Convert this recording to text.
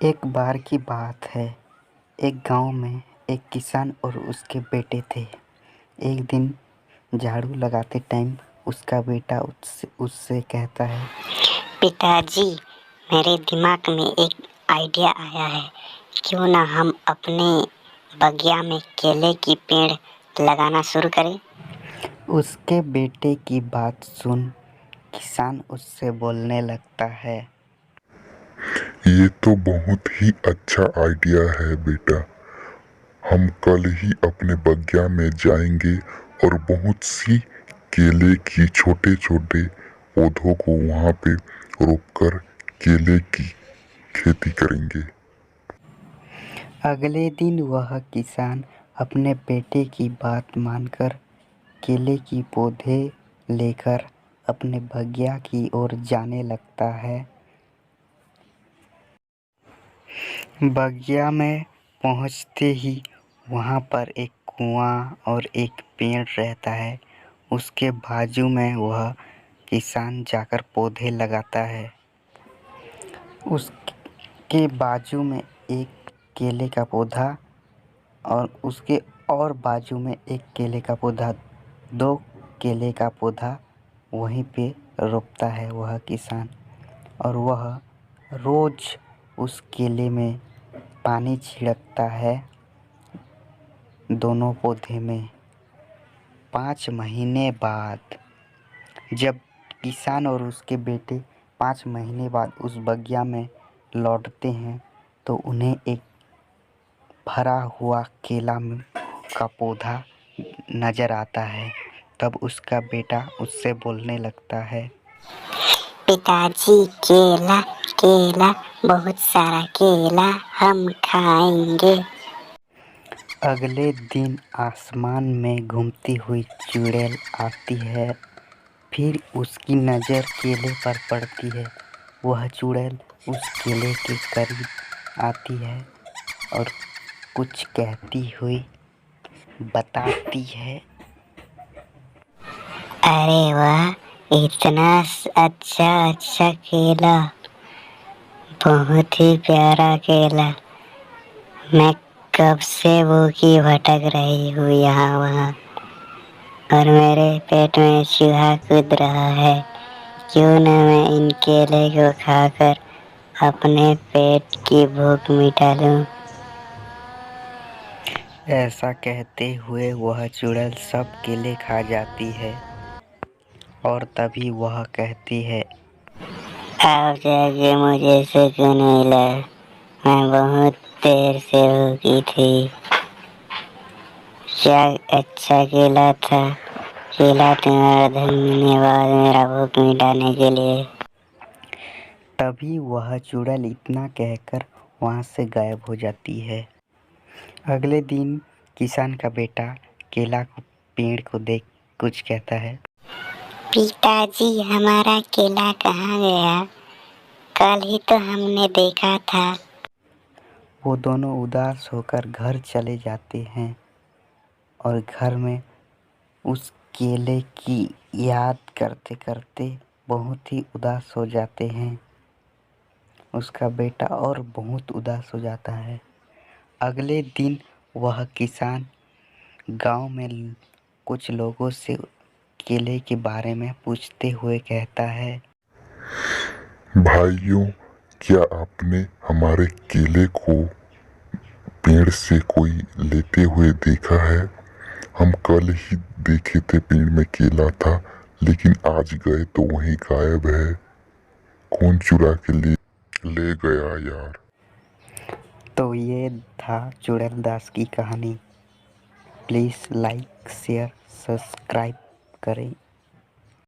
एक बार की बात है। एक गांव में एक किसान और उसके बेटे थे। एक दिन झाड़ू लगाते टाइम उसका बेटा उससे कहता है, पिताजी, मेरे दिमाग में एक आइडिया आया है। क्यों ना हम अपने बगिया में केले की पेड़ लगाना शुरू करें। उसके बेटे की बात सुन किसान उससे बोलने लगता है, ये तो बहुत ही अच्छा आइडिया है बेटा। हम कल ही अपने बगिया में जाएंगे और बहुत सी केले की छोटे छोटे पौधों को वहाँ पे रोपकर केले की खेती करेंगे। अगले दिन वह किसान अपने बेटे की बात मानकर केले की पौधे लेकर अपने बगिया की ओर जाने लगता है। बगिया में पहुंचते ही वहां पर एक कुआं और एक पेड़ रहता है। उसके बाजू में वह किसान जाकर पौधे लगाता है। उसके बाजू में एक केले का पौधा और उसके और बाजू में एक केले का पौधा, दो केले का पौधा वहीं पे रोपता है वह किसान। और वह रोज उस केले में पानी छिड़कता है, दोनों पौधे में। 5 महीने बाद जब किसान और उसके बेटे 5 महीने बाद उस बगिया में लौटते हैं तो उन्हें एक भरा हुआ केला का पौधा नज़र आता है। तब उसका बेटा उससे बोलने लगता है, पिताजी, केला केला, बहुत सारा केला हम खाएंगे। अगले दिन आसमान में घूमती हुई चुड़ैल आती है। फिर उसकी नज़र केले पर पड़ती है। वह चुड़ैल उस केले के करीब आती है और कुछ कहती हुई बताती है, अरे वाह, इतना अच्छा अच्छा केला, बहुत ही प्यारा केला। मैं कब से भूखी भटक रही हूँ यहाँ वहाँ, और मेरे पेट में चूहा कूद रहा है। क्यों न मैं इन केले को खाकर अपने पेट की भूख मिटा लूँ। ऐसा कहते हुए वह चुड़ैल सब केले खा जाती है। और तभी वह कहती है, अब जाके मुझे सुकून मिला। मैं बहुत देर से भूखी थी। क्या अच्छा केला था। केला तुम्हारा धन्यवाद मेरा भूख मिटाने के लिए। तभी वह चुड़ैल इतना कहकर वहाँ से गायब हो जाती है। अगले दिन किसान का बेटा केला को पेड़ को देख कुछ कहता है, पिताजी, हमारा केला कहाँ गया? कल ही तो हमने देखा था। वो दोनों उदास होकर घर चले जाते हैं और घर में उस केले की याद करते करते बहुत ही उदास हो जाते हैं। उसका बेटा और बहुत उदास हो जाता है। अगले दिन वह किसान गांव में कुछ लोगों से केले के बारे में पूछते हुए कहता है, भाइयों, क्या आपने हमारे केले को पेड़ से कोई लेते हुए देखा है? हम कल ही देखे थे पेड़ में केला था, लेकिन आज गए तो वहीं गायब है। कौन चुरा के ले गया यार। तो ये था चुड़ैल दास की कहानी। प्लीज़ लाइक शेयर सब्सक्राइब करें।